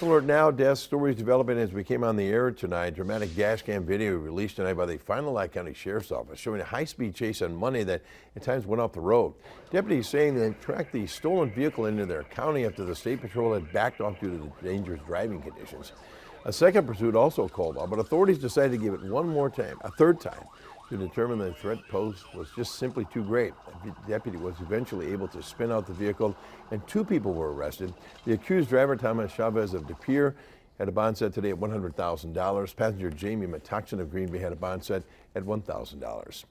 Alert now, death stories developing as we came on the air tonight. Dramatic dash cam video released tonight by the Fond du Lac County Sheriff's Office showing a high-speed chase on Monday that at times went off the road. Deputies saying they tracked the stolen vehicle into their county after the State Patrol had backed off due to the dangerous driving conditions. A second pursuit also called off, but authorities decided to give it a third time, to determine the threat posed was just simply too great. The deputy was eventually able to spin out the vehicle, and 2 people were arrested. The accused driver, Thomas Chavez of De Pere, had a bond set today at $100,000. Passenger Jamie Matoxin of Green Bay had a bond set at $1,000.